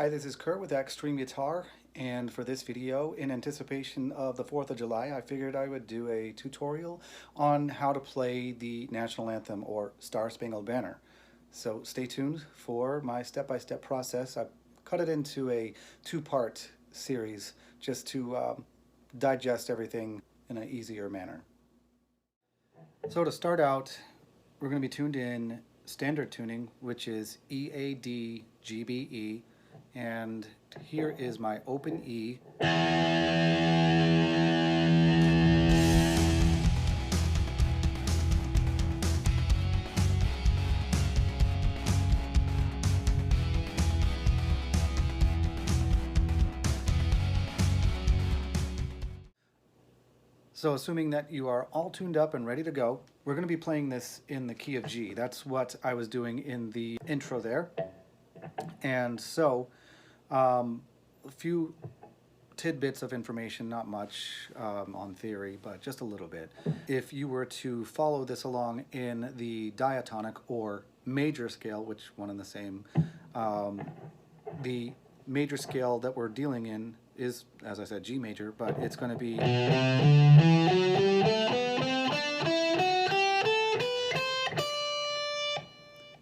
Hi, this is Kurt with Axtreme-Guitar, and for this video, in anticipation of the 4th of July, I figured I would do a tutorial on how to play the National Anthem or Star Spangled Banner. So stay tuned for my step-by-step process. I've cut it into a two-part series just to digest everything in an easier manner. So to start out, we're going to be tuned in standard tuning, which is E, A, D, G, B, E. And here is my open E. So assuming that you are all tuned up and ready to go, we're going to be playing this in the key of G. That's what I was doing in the intro there. And so a few tidbits of information, not much on theory, but just a little bit. If you were to follow this along in the diatonic or major scale, which one and the same, the major scale that we're dealing in is, as I said, G major, but it's going to be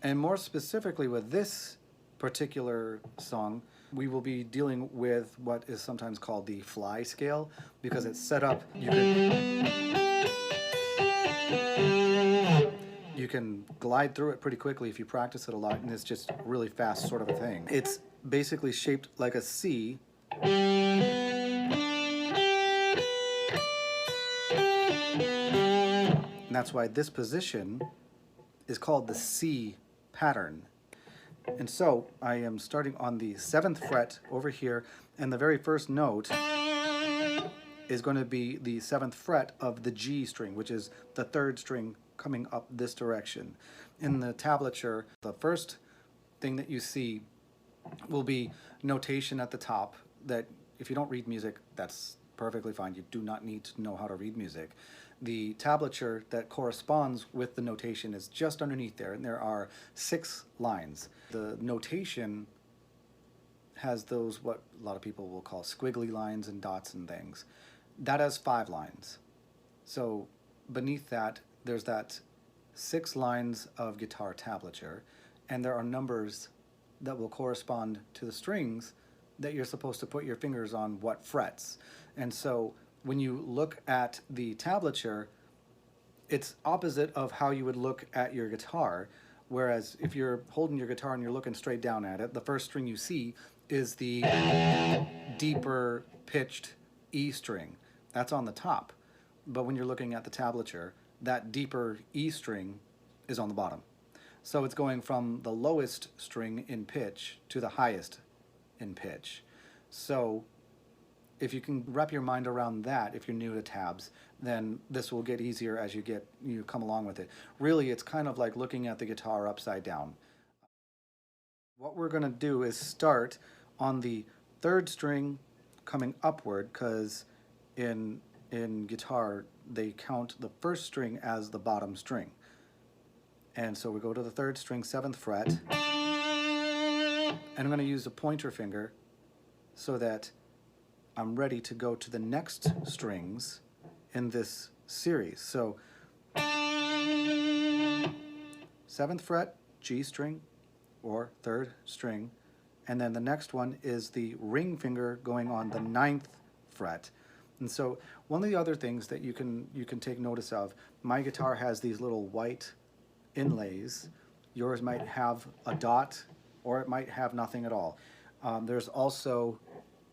and more specifically with this particular song, we will be dealing with what is sometimes called the fly scale, because it's set up, you can glide through it pretty quickly if you practice it a lot, and it's just really fast sort of a thing. It's basically shaped like a C, and that's why this position is called the C pattern. And so I am starting on the 7th fret over here, and the very first note is going to be the 7th fret of the G string, which is the 3rd string coming up this direction. In the tablature, the first thing that you see will be notation at the top that if you don't read music, that's perfectly fine. You do not need to know how to read music. The tablature that corresponds with the notation is just underneath there, and there are 6 lines. The notation has those, what a lot of people will call squiggly lines and dots and things. That has 5 lines. So beneath that, there's that 6 lines of guitar tablature, and there are numbers that will correspond to the strings that you're supposed to put your fingers on what frets. And so when you look at the tablature, it's opposite of how you would look at your guitar. Whereas if you're holding your guitar and you're looking straight down at it, the first string you see is the deeper pitched E string. That's on the top. But when you're looking at the tablature, that deeper E string is on the bottom. So it's going from the lowest string in pitch to the highest in pitch. So if you can wrap your mind around that, if you're new to tabs, then this will get easier as you come along with it. Really, it's kind of like looking at the guitar upside down. What we're going to do is start on the 3rd string coming upward, because in guitar they count the 1st string as the bottom string. And so we go to the 3rd string, 7th fret, and I'm going to use a pointer finger so that I'm ready to go to the next strings in this series. So 7th fret, G string or 3rd string, and then the next one is the ring finger going on the 9th fret. And so one of the other things that you can take notice of, my guitar has these little white inlays. Yours might have a dot, or it might have nothing at all. There's also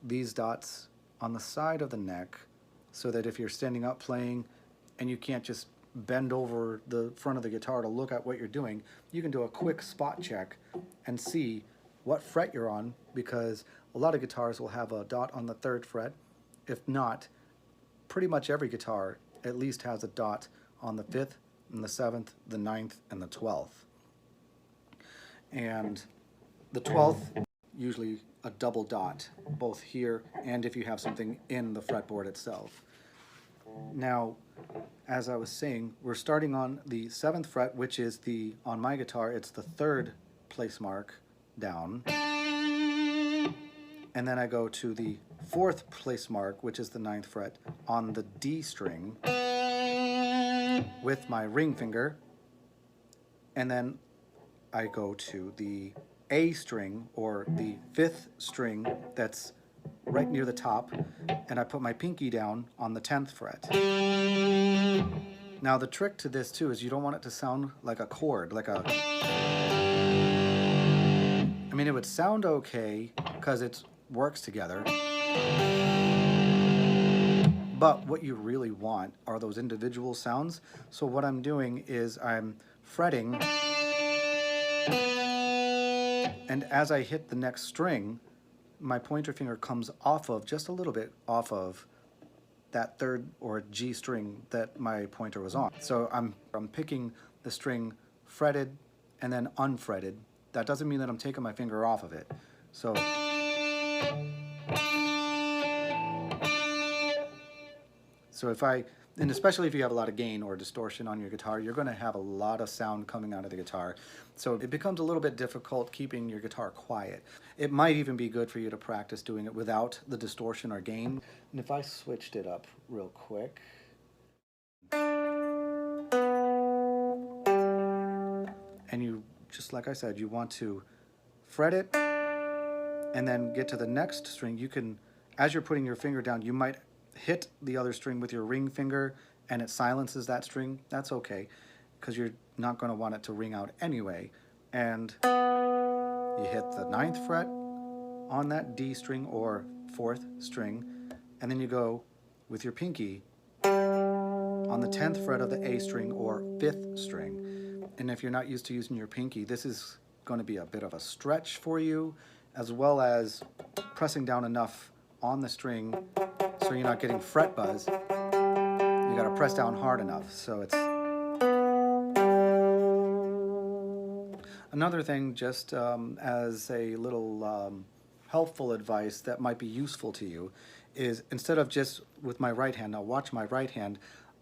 these dots on the side of the neck, so that if you're standing up playing and you can't just bend over the front of the guitar to look at what you're doing, you can do a quick spot check and see what fret you're on, because a lot of guitars will have a dot on the 3rd fret. If not, pretty much every guitar at least has a dot on the 5th and the 7th, the 9th, and the 12th. And the 12th, usually a double dot, both here and if you have something in the fretboard itself. Now, as I was saying, we're starting on the 7th fret, which is on my guitar, it's the 3rd place mark down. and then I go to the 4th place mark, which is the 9th fret, on the D string with my ring finger, and then I go to the A string, or the 5th string that's right near the top, and I put my pinky down on the 10th fret. Now the trick to this too is you don't want it to sound like a chord, like a... I mean, it would sound okay because it works together, but what you really want are those individual sounds. So what I'm doing is I'm fretting, and as I hit the next string, my pointer finger comes off of, just a little bit off of, that 3rd or G string that my pointer was on. So I'm picking the string fretted and then unfretted. That doesn't mean that I'm taking my finger off of it. So if I, and especially if you have a lot of gain or distortion on your guitar, you're going to have a lot of sound coming out of the guitar. So it becomes a little bit difficult keeping your guitar quiet. It might even be good for you to practice doing it without the distortion or gain. And if I switched it up real quick, and you, just like I said, you want to fret it and then get to the next string, you can, as you're putting your finger down, you might hit the other string with your ring finger and it silences that string. That's okay, because you're not going to want it to ring out anyway. And you hit the 9th fret on that D string or 4th string, and then you go with your pinky on the 10th fret of the A string or 5th string. And if you're not used to using your pinky, this is going to be a bit of a stretch for you, as well as pressing down enough on the string so you're not getting fret buzz. You got to press down hard enough. So it's another thing, just as a little helpful advice that might be useful to you, is instead of just with my right hand, now watch my right hand,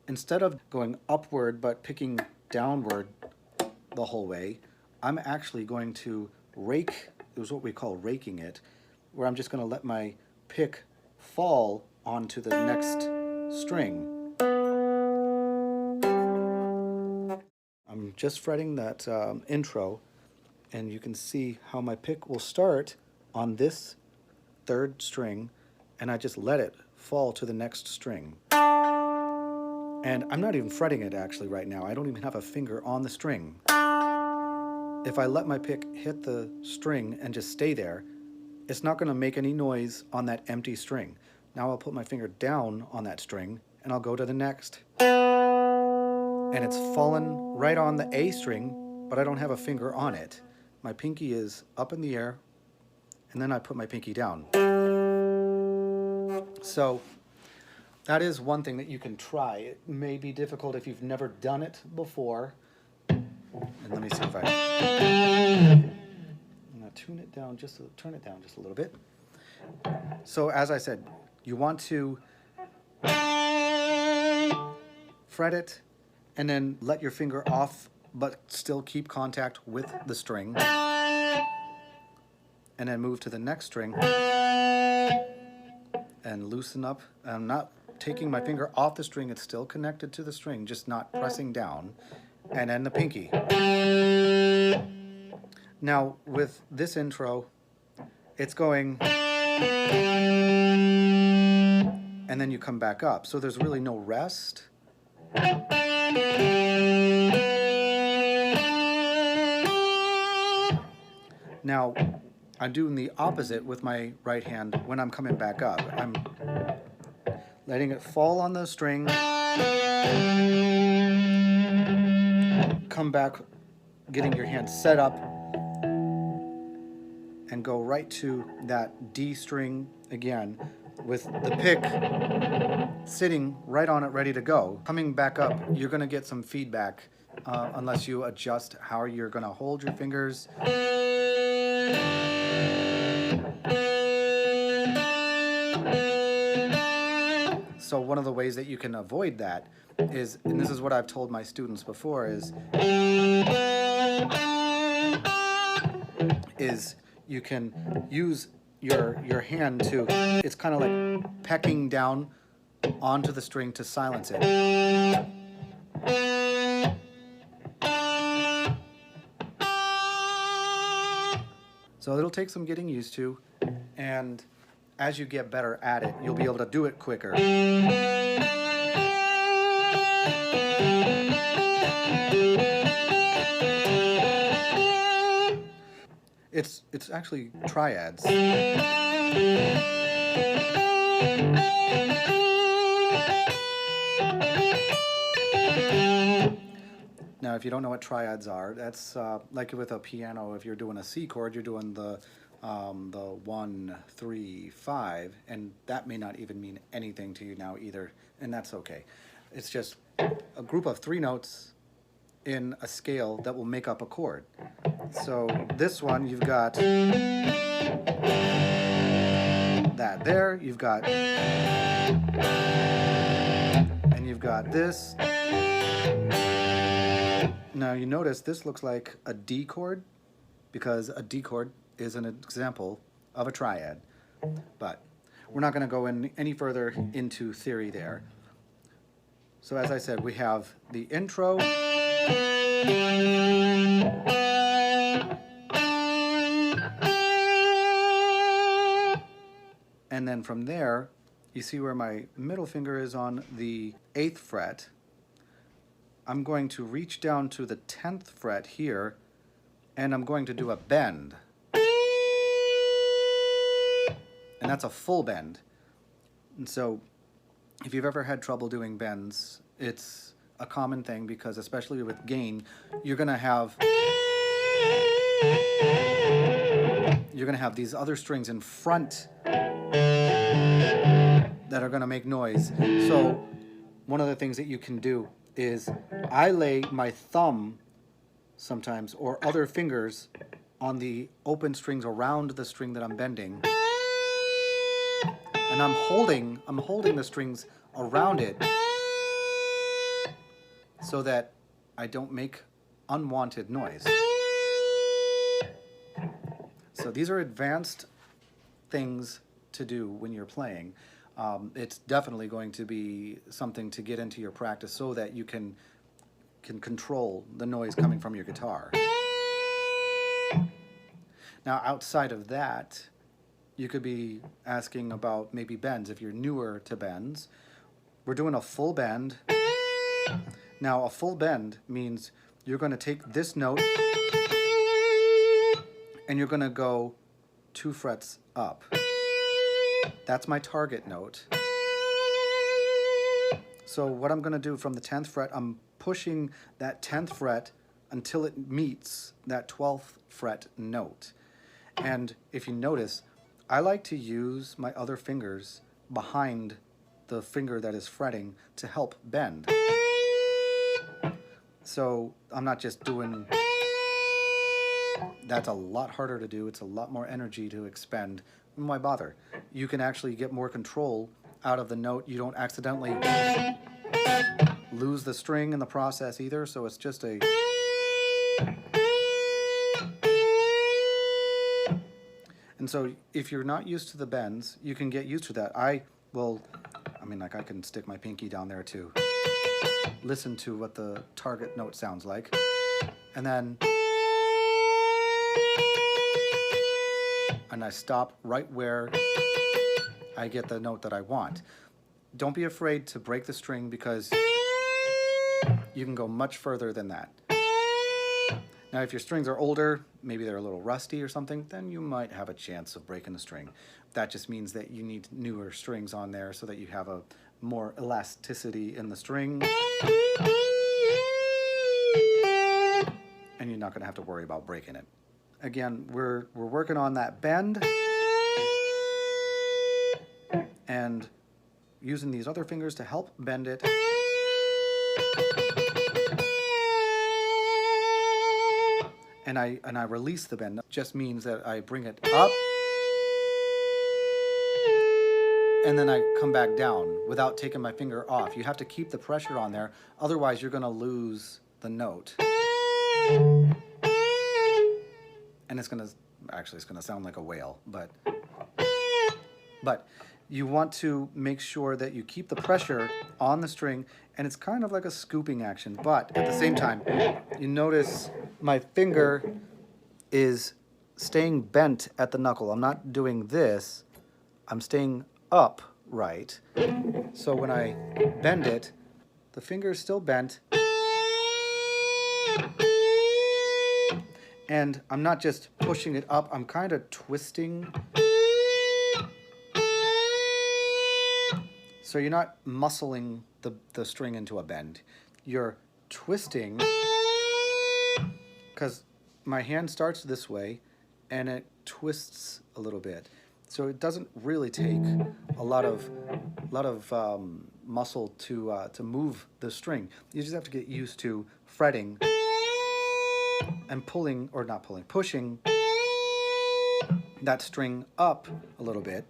instead of going upward but picking downward the whole way, I'm actually going to rake. It was what we call raking it, where I'm just going to let my pick fall onto the next string. I'm just fretting that intro, and you can see how my pick will start on this 3rd string, and I just let it fall to the next string. And I'm not even fretting it actually right now. I don't even have a finger on the string. If I let my pick hit the string and just stay there, it's not going to make any noise on that empty string. Now I'll put my finger down on that string and I'll go to the next. And it's fallen right on the A string, but I don't have a finger on it. My pinky is up in the air, and then I put my pinky down. So that is one thing that you can try. It may be difficult if you've never done it before. And let me see if I'm going to turn it down just a little bit. So as I said, you want to fret it and then let your finger off, but still keep contact with the string. And then move to the next string and loosen up. I'm not taking my finger off the string, it's still connected to the string, just not pressing down. And then the pinky. Now with this intro, it's going, and then you come back up. So there's really no rest. Now I'm doing the opposite with my right hand when I'm coming back up. I'm letting it fall on the string, come back, getting your hand set up, and go right to that D string again with the pick sitting right on it, ready to go. Coming back up, you're going to get some feedback unless you adjust how you're going to hold your fingers. So one of the ways that you can avoid that is, and this is what I've told my students before, is you can use your hand to, it's kind of like pecking down onto the string to silence it. So it'll take some getting used to, and as you get better at it, you'll be able to do it quicker. It's actually triads. Now, if you don't know what triads are, that's like with a piano. If you're doing a C chord, you're doing the 1, 3, 5, and that may not even mean anything to you now either, and that's okay. It's just a group of 3 notes in a scale that will make up a chord. So this one, you've got that there, you've got, and you've got this. Now you notice this looks like a D chord, because a D chord is an example of a triad. But we're not going to go any further into theory there. So as I said, we have the intro, and then from there, you see where my middle finger is on the 8th fret. I'm going to reach down to the 10th fret here, and I'm going to do a bend. And that's a full bend. And so if you've ever had trouble doing bends, it's a common thing, because especially with gain, you're going to have these other strings in front that are going to make noise. So one of the things that you can do is I lay my thumb sometimes, or other fingers, on the open strings around the string that I'm bending, and I'm holding the strings around it so that I don't make unwanted noise. So these are advanced things to do when you're playing. It's definitely going to be something to get into your practice so that you can control the noise coming from your guitar. Now, outside of that, you could be asking about maybe bends if you're newer to bends. We're doing a full bend. Now, a full bend means you're going to take this note and you're going to go 2 frets up. That's my target note. So what I'm going to do from the 10th fret, I'm pushing that 10th fret until it meets that 12th fret note. And if you notice, I like to use my other fingers behind the finger that is fretting to help bend. So I'm not just doing, that's a lot harder to do, it's a lot more energy to expend. Why bother? You can actually get more control out of the note. You don't accidentally lose the string in the process either, so it's just a... And so if you're not used to the bends, you can get used to that. I can stick my pinky down there to listen to what the target note sounds like. And then... and I stop right where I get the note that I want. Don't be afraid to break the string, because you can go much further than that. Now, if your strings are older, maybe they're a little rusty or something, then you might have a chance of breaking the string. That just means that you need newer strings on there so that you have a more elasticity in the string. And you're not going to have to worry about breaking it. Again, we're working on that bend and using these other fingers to help bend it. And I release the bend. It just means that I bring it up and then I come back down without taking my finger off. You have to keep the pressure on there, otherwise you're going to lose the note. And it's going to sound like a whale, but But you want to make sure that you keep the pressure on the string, and it's kind of like a scooping action, but at the same time, you notice my finger is staying bent at the knuckle. I'm not doing this, I'm staying upright. So when I bend it, the finger is still bent, and I'm not just pushing it up, I'm kind of twisting. So you're not muscling the string into a bend. You're twisting, because my hand starts this way and it twists a little bit. So it doesn't really take a lot of muscle to move the string. You just have to get used to fretting and pulling, or not pulling, pushing that string up a little bit.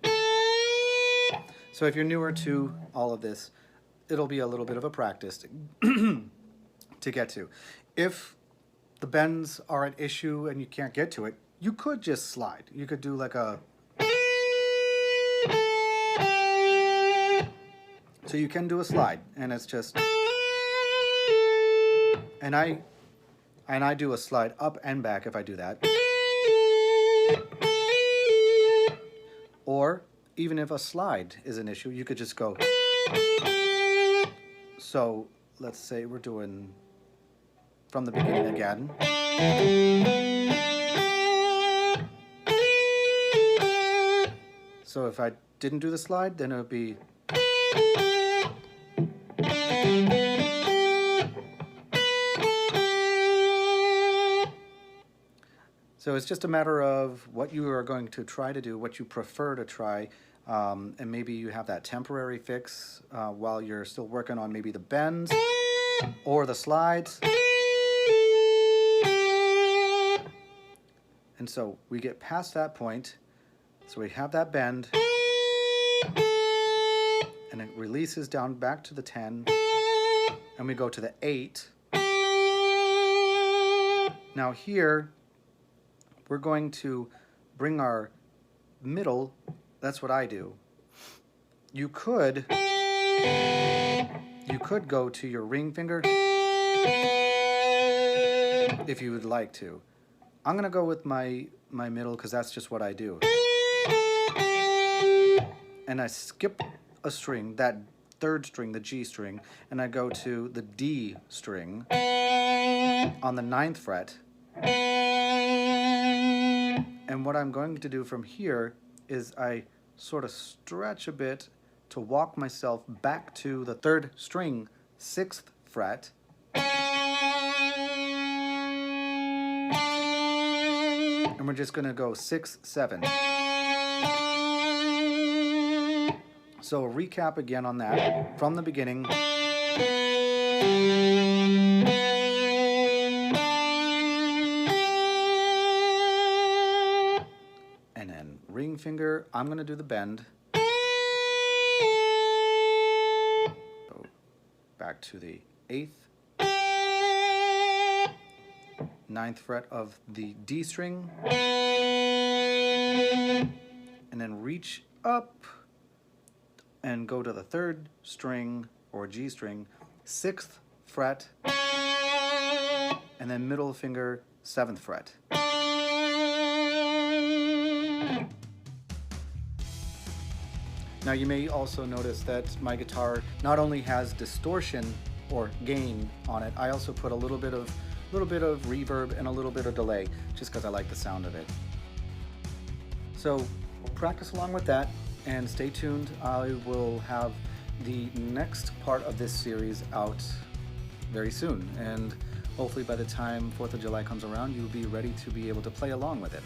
So if you're newer to all of this, it'll be a little bit of a practice to get to. If the bends are an issue and you can't get to it, you could just slide. You could do like a... So you can do a slide, and it's just... And I do a slide up and back if I do that. Or even if a slide is an issue, you could just go. So let's say we're doing from the beginning again. So if I didn't do the slide, then it would be... So it's just a matter of what you are going to try to do, what you prefer to try, and maybe you have that temporary fix while you're still working on maybe the bends or the slides. And so we get past that point, so we have that bend, and it releases down back to the 10, and we go to the 8. Now here, we're going to bring our middle, that's what I do. You could go to your ring finger if you would like to. I'm gonna go with my middle because that's just what I do. And I skip a string, that third string, the G string, and I go to the D string on the 9th fret. And what I'm going to do from here is I sort of stretch a bit to walk myself back to the 3rd string, 6th fret. And we're just going to go 6, 7. So a recap again on that from the beginning. Ring finger, I'm going to do the bend. Go back to the 8th, 9th fret of the D string, and then reach up and go to the 3rd string or G string, 6th fret, and then middle finger, 7th fret. Now you may also notice that my guitar not only has distortion or gain on it, I also put a little bit of reverb and a little bit of delay, just because I like the sound of it. So practice along with that and stay tuned. I will have the next part of this series out very soon, and hopefully by the time 4th of July comes around, you'll be ready to be able to play along with it.